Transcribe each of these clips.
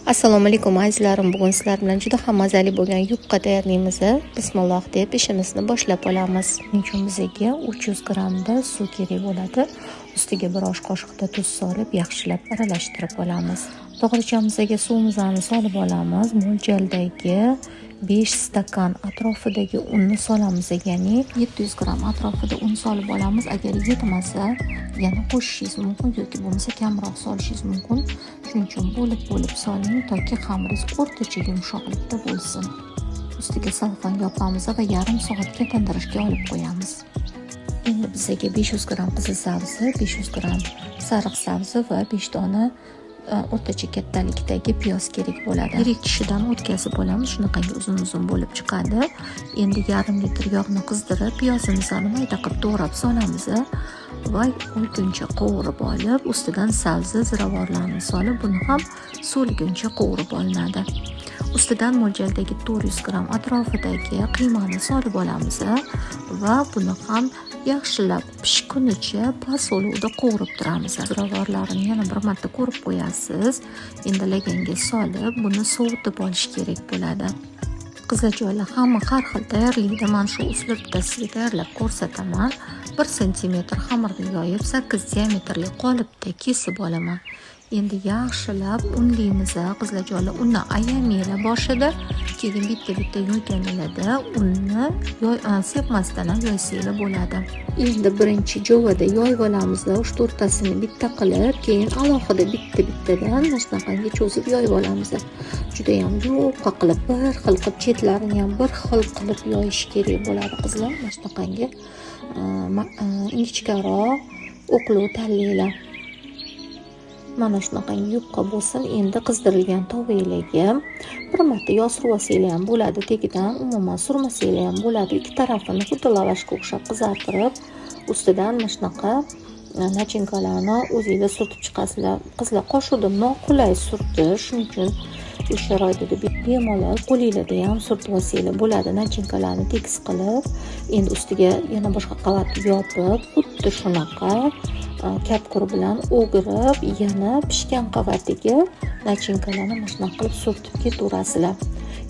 Assalomu alaykum azizlarim, bugun sizlar bilan juda ham mazali bo'lgan yupqa tayyorlaymiz. Bismillah deb ishimizni boshlab olamiz. Buning uchun bizga 300 grammda suv kerak bo'ladi. Ustiga bir osh qoshiqda tuz solib, yaxshilab aralashtirib olamiz. Tog'orachamizga suvimizni solib olamiz. Mo'ljaldagi 5 stakan atrofidagi unni solamiz, ya'ni 700 gramm atrofida un solib olamiz. Agar yetmasa, yana qo'shishingiz mumkin yoki bo'lmasa kamroq solishingiz mumkin. Shuning uchun bo'lib soling toki xamiringiz o'rtacha yumshoqlikda bo'lsin. Ustiga salfan yopamiz va yarim soatga tindirishga olib qo'yamiz. Endi bizga 500 gramm qizil sabzi, 500 gramm sariq sabzi va 5 dona o'rtacha kattalikdagi piyoz kerak bo'ladi. Yirik tishidan o'tkazib olamiz, shunaqangi uzun bo'lib chiqadi. Endi yarim litr yog'ni qizdirib, piyozimizni mayda qilib to'g'rab solamiz va o'lguncha qovurib olib, ustidan sabzi, ziravorlarni solib, buni ham so'lguncha qovurib olinadi. Ustidan mo'ljaldagi 400 gramm atrofidagi qiymani solib olamiz va buni ham yaxshilab pishgunicha past olovda qovurib turamiz. Ziravorlarini yana bir marta ko'rib qo'yasiz. Endi laganga solib, buni sovutib olish kerak bo'ladi. Qiziljoylar hamma har xil tayyorlaydi. Men shu uslubda sizga tayyorlab ko'rsataman. 1 sm xamirni yoyib, 8 diametrli qolipda kesib olaman. Endi yaxshilab unlaymiz. Qiziljoylar unni ayamaylar boshida, keyin bitta yoyganingizda unni sepmasdan ham yoysanglar bo'ladi. Endi birinchi jovada yoyib olamiz, 3-4 tasini bitta qilib, keyin alohida bittadan shunaqangi cho'zib yoyib olamiz. Juda ham yo'qqa qilib, bir xil qilib chetlarini ham bir xil qilib yoyish kerak bo'ladi qizlar. Shunaqangi ingichkaroq o'qlov tanlaylar. Mana shunaqangi yupqa bo'lsin. Endi qizdirilgan tovalarga bir marta yog' surib olsanglar ham bo'ladi, tagidan umuman surmasanglar ham bo'ladi. Ikki tarafini xuddi lavashga o'xshab qizartirib, ustidan mana shunaqa nachinkalarni o'zingizlar surtib chiqasizlar. Qizlar qo'shuvda noqulay surti, shuning uchun bu sharoitda bemalol qo'lingizda ham surtib olsanglar bo'ladi. Nachinkalarni tekis qilib, endi ustiga yana boshqa qavat yopib, xuddi shunaqa kapkur bilan o'girib, yana pishgan qavatiga nachinkalarni mana shunaqa qilib surtib ketaverasizlar.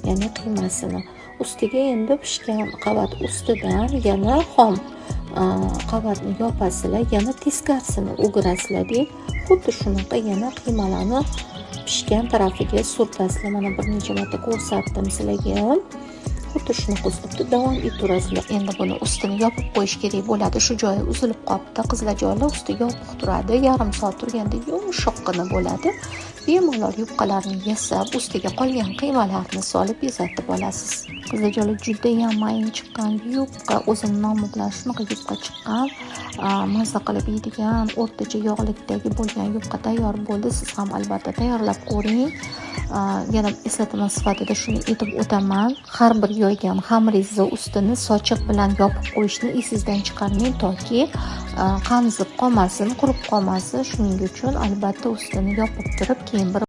Ya'ni qiymasini. Ustiga endi pishgan qavat ustidan yana xom qavatni yopasizlar, yana teskarisini o'girasizlar. Xuddi shunaqa yana qiymalarni pishgan tarafiga surtasizlar. Mana bir necha marta ko'rsatdim sizlarga. Xuddi shunaqa uslubda davom etaverasizlar. Endi buni ustini yopib qo'yish kerak bo'ladi. Shu joyi uzilib qolibdi. Qiziljoylar usti yopiq turadi. Yarim soat turganda yumshoqqina bo'ladi. Bemalol yupqalarni yasab, ustiga qolgan qiymalarni solib bezatib olasiz. Qiziljoylar juda ham mayin chiqqan yupqa, o'zini nomi bilan shunaqa yupqa chiqqan. Mazza qilib yeydigan o'rtacha yog'likdagi bo'lgan yupqa tayyor bo'ldi. Siz ham albatta tayyorlab ko'ring. Yana eslataman sifatida shuni aytib o'taman. Har bir yoygan xamiringizni ustini sochiq bilan yopib qo'yishni esingizdan chiqarmang, toki qamzib qolmasin, qurib qolmasin. Shuning uchun albatta ustini yopib turib, keyin bir